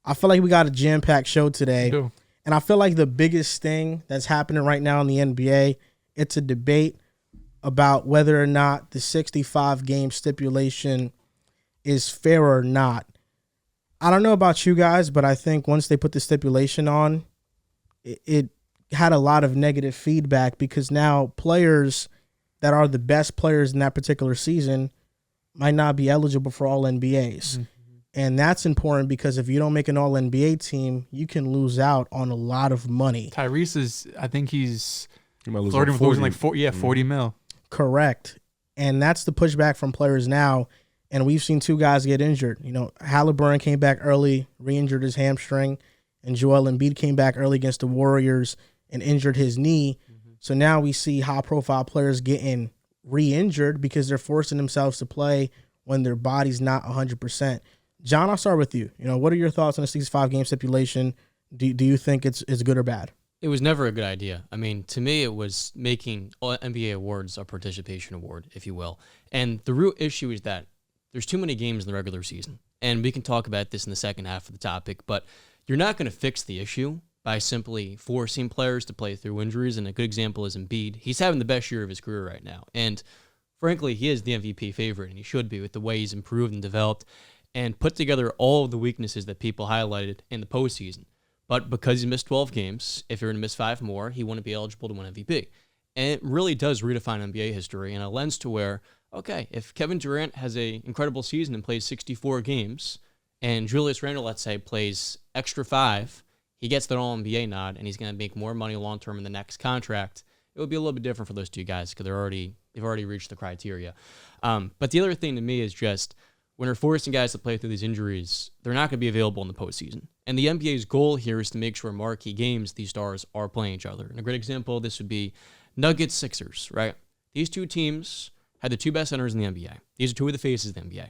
I feel like we got a jam-packed show today. do. And I feel like the biggest thing that's happening right now in the NBA, it's a debate about whether or not the 65-game stipulation is fair or not. I don't know about you guys, but I think once they put the stipulation on, it had a lot of negative feedback because now players that are the best players in that particular season might not be eligible for all NBAs. Mm-hmm. And that's important because if you don't make an all NBA team, you can lose out on a lot of money. Tyrese is, I think he's flirting with losing like 40 mil. Correct. And that's the pushback from players now. And we've seen two guys get injured. You know, Halliburton came back early, re-injured his hamstring, and Joel Embiid came back early against the Warriors and injured his knee. Mm-hmm. So now we see high-profile players getting re-injured because they're forcing themselves to play when their body's not 100%. John, I'll start with you. You know, what are your thoughts on the 65-game stipulation? Do you think it's good or bad? It was never a good idea. I mean, to me, it was making all NBA awards a participation award, if you will. And the real issue is that there's too many games in the regular season. And we can talk about this in the second half of the topic, but you're not going to fix the issue by simply forcing players to play through injuries. And a good example is Embiid. He's having the best year of his career right now. And frankly, he is the MVP favorite, and he should be with the way he's improved and developed and put together all of the weaknesses that people highlighted in the postseason. But because he missed 12 games, if you're going to miss 5 more, he wouldn't be eligible to win MVP. And it really does redefine NBA history in a lens to where, okay, if Kevin Durant has an incredible season and plays 64 games, and Julius Randle, let's say, plays extra 5, he gets that All-NBA nod, and he's going to make more money long-term in the next contract. It would be a little bit different for those two guys because they've already reached the criteria. But the other thing to me is just when they're forcing guys to play through these injuries, they're not going to be available in the postseason. And the NBA's goal here is to make sure marquee games, these stars are playing each other. And a great example of this would be Nuggets-Sixers, right? These two teams had the two best centers in the NBA. These are two of the faces of the NBA.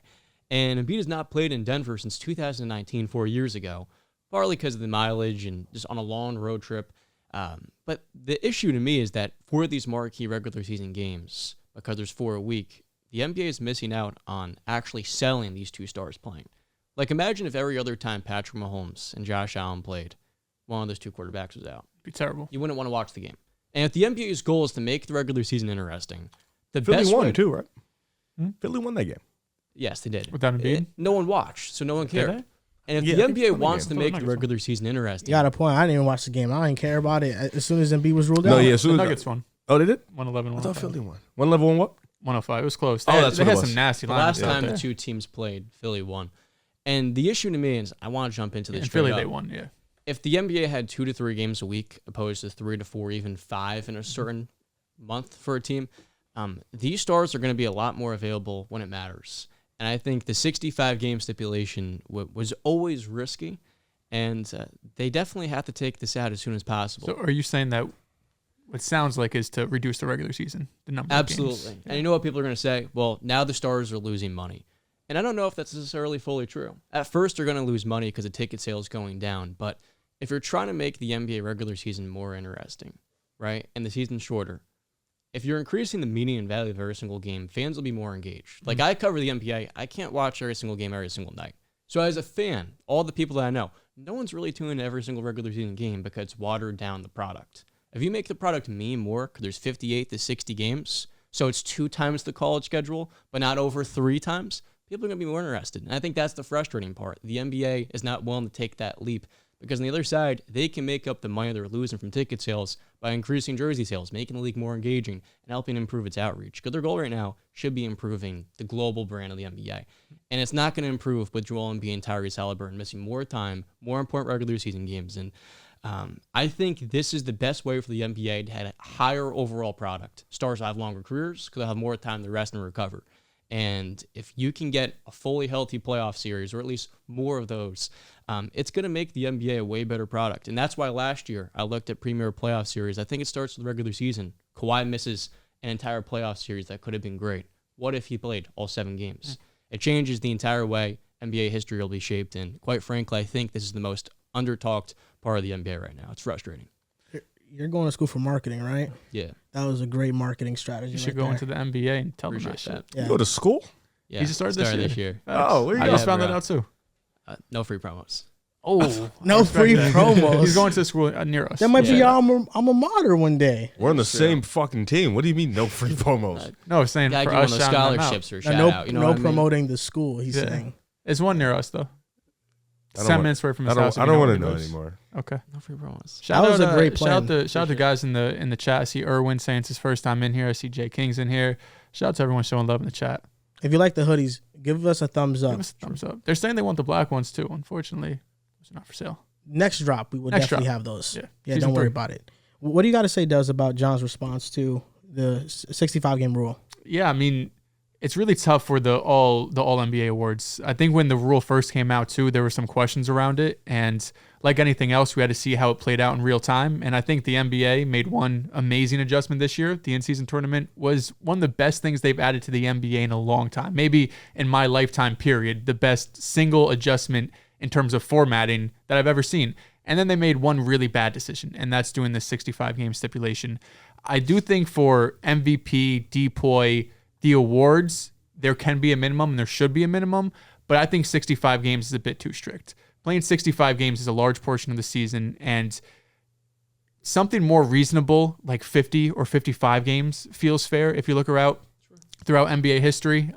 And Embiid has not played in Denver since 2019, 4 years ago, partly because of the mileage and just on a long road trip. But the issue to me is that for these marquee regular season games, because there's 4 a week, the NBA is missing out on actually selling these two stars playing. Like, imagine if every other time Patrick Mahomes and Josh Allen played, one of those two quarterbacks was out. It'd be terrible. You wouldn't want to watch the game. And if the NBA's goal is to make the regular season interesting, the Philly best won way, too, right? Philly won that game. Yes, they did. Without Embiid? No one watched, so no one cared. Did they? And if Yeah, the I think NBA Philly wants game. to make the regular season interesting, You got a point. I didn't even watch the game. I didn't care about it as soon as Embiid was ruled out. No, yeah, as The soon as Nuggets won. Oh, they did? 111, I thought 105. Philly won. 111 won what? 105. It was close. Oh, that's they what it had was. some nasty the lineups last out time there. the two teams played, Philly won. And the issue to me is, I want to jump into this In straight Philly, up. they won, yeah. If the NBA had 2 to 3 games a week, opposed to 3 to 4, even 5 in a certain month for a team, these stars are going to be a lot more available when it matters. And I think the 65-game stipulation was always risky, and they definitely have to take this out as soon as possible. So are you saying that what sounds like is to reduce the regular season, the number of games? Absolutely. And you know what people are going to say? Well, now the stars are losing money. And I don't know if that's necessarily fully true. At first, they're going to lose money because the ticket sales going down. But if you're trying to make the NBA regular season more interesting, right, and the season shorter, if you're increasing the meaning and value of every single game, fans will be more engaged. Like, I cover the NBA. I can't watch every single game every single night. So as a fan, all the people that I know, no one's really tuning into every single regular season game because it's watered down the product. If you make the product mean more, because there's 58 to 60 games, so it's 2 times the college schedule, but not over 3 times, people are going to be more interested. And I think that's the frustrating part. The NBA is not willing to take that leap because on the other side, they can make up the money they're losing from ticket sales by increasing jersey sales, making the league more engaging, and helping improve its outreach. Because their goal right now should be improving the global brand of the NBA. And it's not going to improve with Joel Embiid and Tyrese Halliburton missing more time, more important regular season games. And I think this is the best way for the NBA to have a higher overall product. Stars have longer careers because they'll have more time to rest and recover. And if you can get a fully healthy playoff series, or at least more of those, it's going to make the NBA a way better product. And that's why last year I looked at Premier Playoff Series. I think it starts with the regular season. Kawhi misses an entire playoff series that could have been great. What if he played all 7 games? It changes the entire way NBA history will be shaped. And quite frankly, I think this is the most under-talked part of the NBA right now. It's frustrating. You're going to school for marketing, right? Yeah. That was a great marketing strategy. You should go into the NBA and tell them that Appreciate shit. that. You go to school? Yeah. He just started this year. year. Oh, where you I go? just found bro. that out too. No free promos. Oh, No free promos. He's going to school near us. That might be your alma mater one day. We're on the same fucking team. What do you mean no free promos? No, saying Gotta for give one us of those shouting them out. scholarships or shout No, out. You know no what I mean? promoting the school. He's Yeah. saying. It's one near us though. I don't 10 want- minutes away from I his don't, house. I don't want to know anymore. Okay. No free promos. Shout was out, a great Shout out plan. the guys in the chat. I see Irwin saying it's his first time in here. I see Jay King's in here. Shout out to everyone showing love in the chat. If you like the hoodies, give us a thumbs up. Give us a thumbs up. They're saying they want the black ones too. Unfortunately, those are not for sale. Next drop, we will Next definitely drop. have those. Yeah. Yeah, Season don't worry 3. about it. What do you got to say, Does, about John's response to the 65 game rule? Yeah, I mean, it's really tough for the all NBA awards. I think when the rule first came out too, there were some questions around it, and like anything else, we had to see how it played out in real time. And I think the NBA made one amazing adjustment this year. The in-season tournament was one of the best things they've added to the NBA in a long time, maybe in my lifetime period, the best single adjustment in terms of formatting that I've ever seen. And then they made one really bad decision, and that's doing the 65 game stipulation. I do think for MVP, DPOY, the awards, there can be a minimum and there should be a minimum, but I think 65 games is a bit too strict. Playing 65 games is a large portion of the season, and something more reasonable like 50 or 55 games feels fair if you look around throughout NBA history.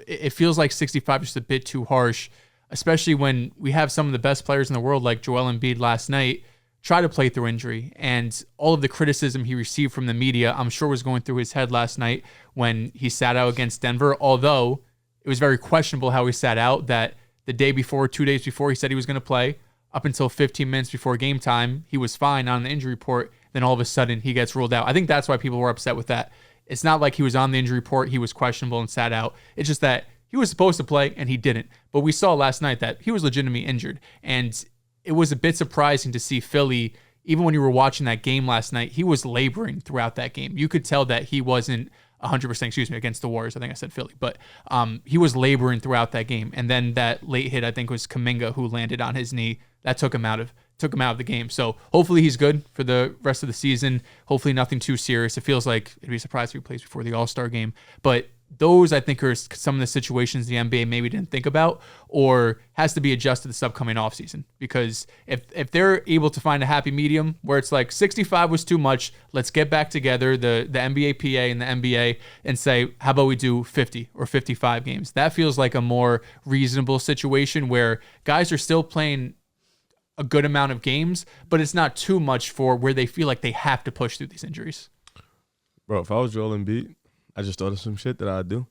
It feels like 65 is just a bit too harsh, especially when we have some of the best players in the world like Joel Embiid last night try to play through injury, and all of the criticism he received from the media, I'm sure was going through his head last night when he sat out against Denver, although it was very questionable how he sat out. That the day before, 2 days before, he said he was going to play. Up until 15 minutes before game time, he was fine on the injury report. Then all of a sudden, he gets ruled out. I think that's why people were upset with that. It's not like he was on the injury report, he was questionable and sat out. It's just that he was supposed to play and he didn't. But we saw last night that he was legitimately injured. And it was a bit surprising to see Philly, even when you were watching that game last night, he was laboring throughout that game. You could tell that he wasn't 100%, against the Warriors. I think I said Philly, but he was laboring throughout that game. And then that late hit, I think, was Kuminga who landed on his knee. That took him out of the game. So hopefully he's good for the rest of the season. Hopefully nothing too serious. It feels like it'd be surprised if he plays before the All-Star game. But those, I think, are some of the situations the NBA maybe didn't think about or has to be adjusted this upcoming offseason. Because if they're able to find a happy medium where it's like 65 was too much, let's get back together, the NBA PA and the NBA, and say, how about we do 50 or 55 games? That feels like a more reasonable situation where guys are still playing a good amount of games, but it's not too much for where they feel like they have to push through these injuries. Bro, if I was Joel Embiid, I just thought of some shit that I'd do.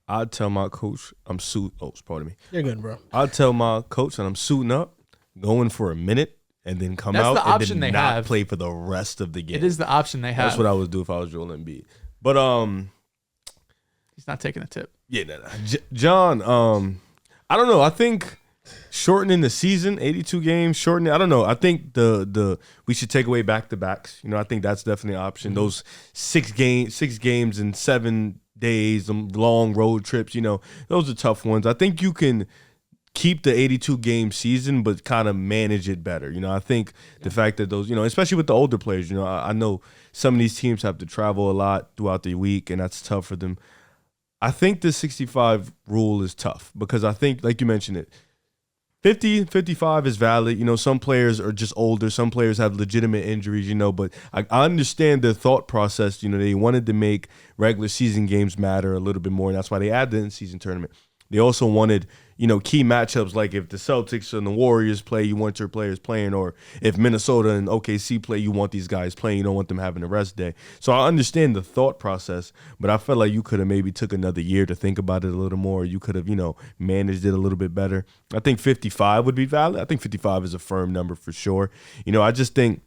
I'd tell my coach pardon me. You're good, bro. I'd tell my coach that I'm suiting up, going for a minute, and then come That's out the and option then they not have. play for the rest of the game. It is the option they have. That's what I would do if I was Joel Embiid. But He's not taking a tip. yeah, John, I don't know. I think shortening the season, 82 games, shortening. I don't know. I think the we should take away back-to-backs. I think that's definitely an option. Mm-hmm. Those six games in 7 days, long road trips. Those are tough ones. I think you can keep the 82 game season, but kind of manage it better. I think the fact that those, especially with the older players, I know some of these teams have to travel a lot throughout the week, and that's tough for them. I think the 65 rule is tough because I think, like you mentioned it, 50, 55 is valid. Some players are just older. Some players have legitimate injuries, but I understand the thought process. They wanted to make regular season games matter a little bit more, and that's why they added the in-season tournament. They also wanted, key matchups like if the Celtics and the Warriors play, you want your players playing, or if Minnesota and OKC play, you want these guys playing. You don't want them having a rest day. So I understand the thought process, but I felt like you could have maybe took another year to think about it a little more. You could have, managed it a little bit better. I think 55 would be valid. I think 55 is a firm number for sure. I just think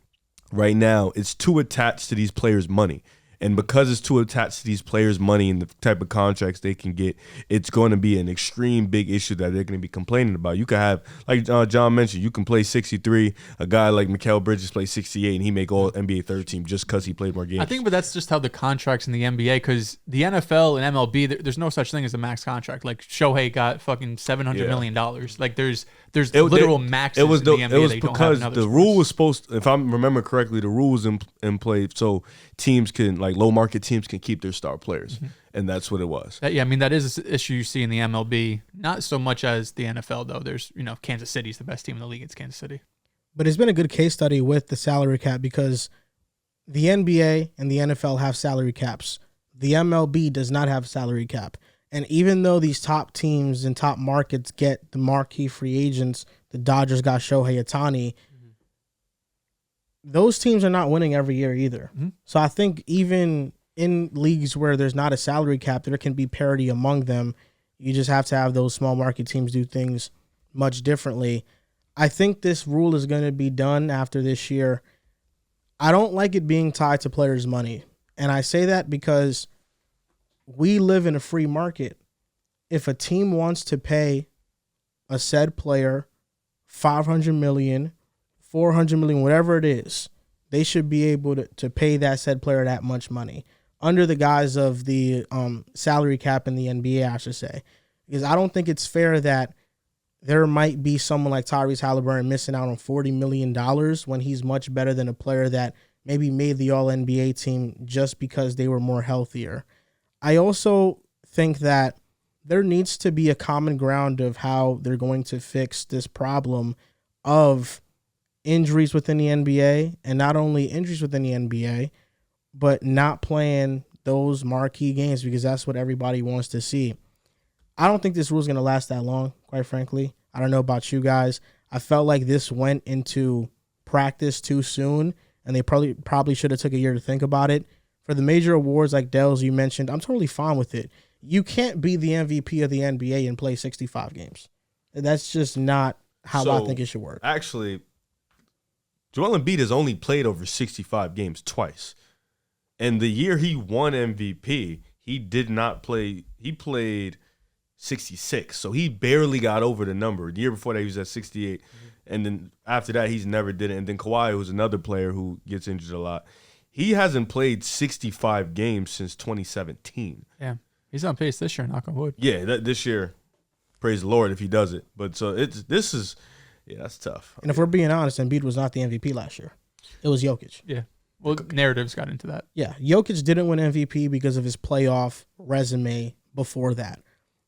right now it's too attached to these players' money. And because it's too attached to these players' money and the type of contracts they can get, it's going to be an extreme big issue that they're going to be complaining about. You could have, like John mentioned, you can play 63. A guy like Mikal Bridges play 68, and he make all NBA third team just because he played more games. I think, but that's just how the contracts in the NBA, because the NFL and MLB, there's no such thing as a max contract. Like Shohei got fucking $700 million. Like there's literal maxes in the NBA. It was that you don't have because in other the sports. rule was supposed to, if I remember correctly, the rule was in play so teams can, like low market teams can keep their star players, and that's what it was. Yeah, I mean, that is an issue you see in the MLB, not so much as the NFL, though. There's, Kansas City's the best team in the league. It's Kansas City. But it's been a good case study with the salary cap because the NBA and the NFL have salary caps. The MLB does not have a salary cap. And even though these top teams and top markets get the marquee free agents, the Dodgers got Shohei Ohtani, those teams are not winning every year either. So I think even in leagues where there's not a salary cap, there can be parity among them. You just have to have those small market teams do things much differently. I think this rule is going to be done after this year. I don't like it being tied to players' money. And I say that because we live in a free market. If a team wants to pay a said player $500 million, $400 million, whatever it is, they should be able to pay that said player that much money under the guise of the salary cap in the NBA, I should say. Because I don't think it's fair that there might be someone like Tyrese Halliburton missing out on $40 million when he's much better than a player that maybe made the All-NBA team just because they were more healthier. I also think that there needs to be a common ground of how they're going to fix this problem of injuries within the NBA, and not only injuries within the NBA, but not playing those marquee games because that's what everybody wants to see. I don't think this rule is going to last that long, quite frankly. I don't know about you guys. I felt like this went into practice too soon, and they probably should have took a year to think about it. For the major awards like Dell's you mentioned, I'm totally fine with it. You can't be the MVP of the NBA and play 65 games. That's just not how I think it should work. Actually, Joel Embiid has only played over 65 games twice. And the year he won MVP, he did not play. He played 66. So he barely got over the number. The year before that, he was at 68. And then after that, he's never did it. And then Kawhi, who's another player who gets injured a lot, he hasn't played 65 games since 2017. Yeah. He's on pace this year, knock on wood. Yeah, this year, praise the Lord if he does it. But so that's tough. And if we're being honest, Embiid was not the MVP last year. It was Jokic. Yeah. Well, narratives got into that. Yeah, Jokic didn't win MVP because of his playoff resume before that.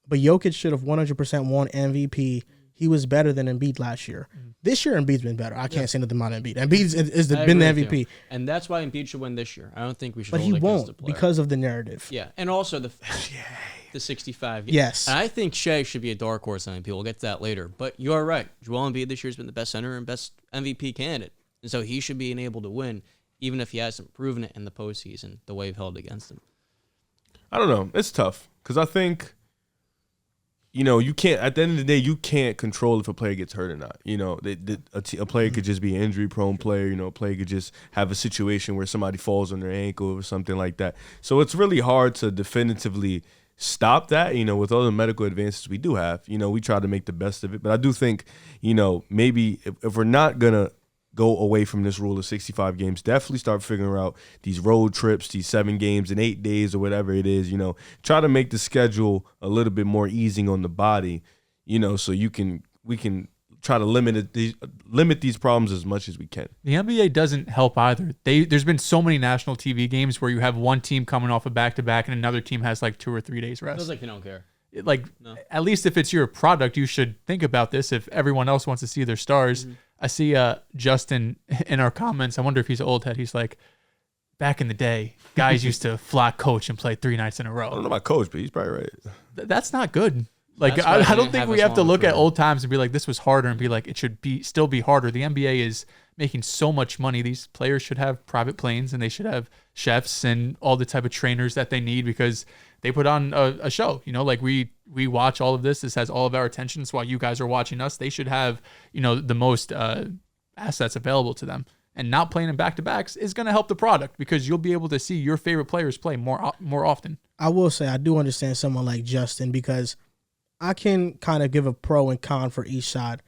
But Jokic should have 100% won MVP. He was better than Embiid last year. This year, Embiid's been better. I can't say nothing about Embiid. Embiid's been the MVP. And that's why Embiid should win this year. I don't think we should. But he won't because of the narrative. Yeah, and also the 65. Yes. And I think Shea should be a dark horse MVP. We'll get to that later. But you are right. Joel Embiid this year has been the best center and best MVP candidate. And so he should be able to win, even if he hasn't proven it in the postseason, the way we've held against him. I don't know. It's tough because I think, you can't, at the end of the day, you can't control if a player gets hurt or not. A player could just be an injury-prone player. A player could just have a situation where somebody falls on their ankle or something like that. So it's really hard to definitively stop that, with all the medical advances we do have. We try to make the best of it. But I do think, maybe if we're not going to go away from this rule of 65 games, definitely start figuring out these road trips, these 7 games in 8 days or whatever it is, try to make the schedule a little bit more easing on the body, so we can try to limit these problems as much as we can. The NBA doesn't help either. There's been so many national TV games where you have one team coming off a back-to-back and another team has like 2 or 3 days rest. Feels like they don't care. No. At least if it's your product, you should think about this. If everyone else wants to see their stars, I see Justin in our comments. I wonder if he's an old head. He's like, back in the day, guys used to fly coach and play 3 nights in a row. I don't know about coach, but he's probably right. That's not good. I don't think we have to look at old times and be like, this was harder, and be like, it should still be harder. The NBA is making so much money. These players should have private planes, and they should have chefs and all the type of trainers that they need because they put on a show. We watch all of this. This has all of our attention. That's why you guys are watching us. They should have, the most assets available to them. And not playing in back-to-backs is going to help the product because you'll be able to see your favorite players play more often. I will say I do understand someone like Justin because I can kind of give a pro and con for each side.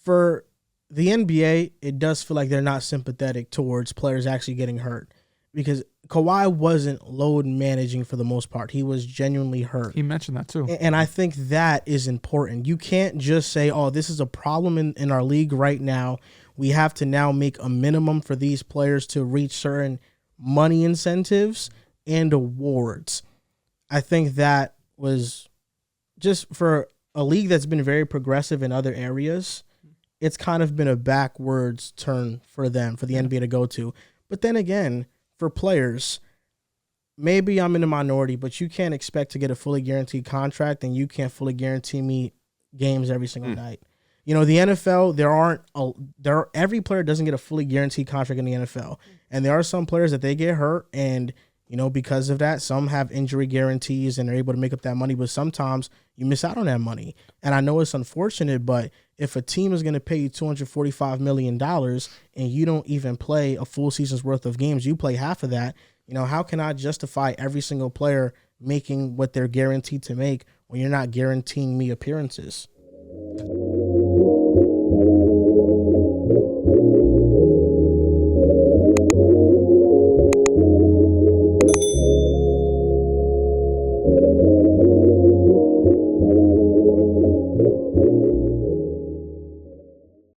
For the NBA, it does feel like they're not sympathetic towards players actually getting hurt because Kawhi wasn't load managing for the most part. He was genuinely hurt. He mentioned that too. And I think that is important. You can't just say, oh, this is a problem in our league right now. We have to now make a minimum for these players to reach certain money incentives and awards. I think that was just for a league that's been very progressive in other areas. It's kind of been a backwards turn for them, for the NBA to go to. But then again, for players, maybe I'm in the minority, but you can't expect to get a fully guaranteed contract and you can't fully guarantee me games every single night. You know, the NFL, every player doesn't get a fully guaranteed contract in the NFL. And there are some players that they get hurt and, you know, because of that, some have injury guarantees and they're able to make up that money, but sometimes you miss out on that money. And I know it's unfortunate, but if a team is going to pay you $245 million and you don't even play a full season's worth of games, you play half of that, you know, how can I justify every single player making what they're guaranteed to make when you're not guaranteeing me appearances?